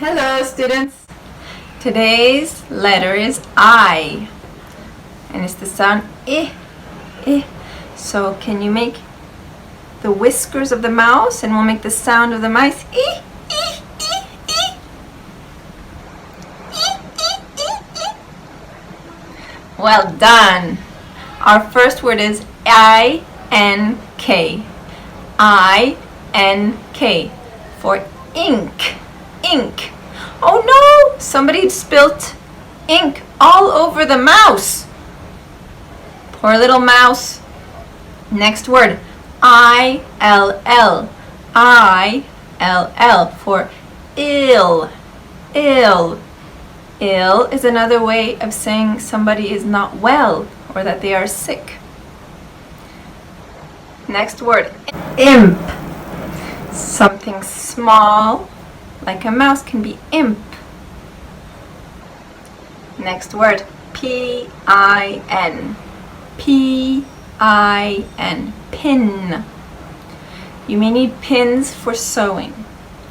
Hello, students. Today's letter is I, and it's the sound I, I. So can you make the whiskers of the mouse, and we'll make the sound of the mice. I, I, I, I. I, I, I, I. Well done. Our first word is I-N-K. I-N-K for ink. Ink. Oh no! Somebody spilt ink all over the mouse. Poor little mouse. Next word. I-L-L. I-L-L for ill. Ill. Ill is another way of saying somebody is not well or that they are sick. Next word. Imp. Something small like a mouse can be imp. Next word, P-I-N. P-I-N. Pin. You may need pins for sewing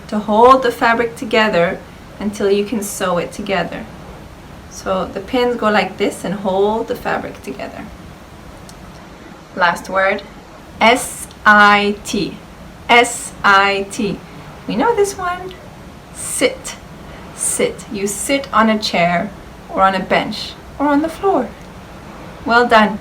to hold the fabric together until you can sew it together. So the pins go like this and hold the fabric together. Last word, S-I-T. S-I-T. We know this one. Sit. Sit. You sit on a chair or on a bench or on the floor. Well done.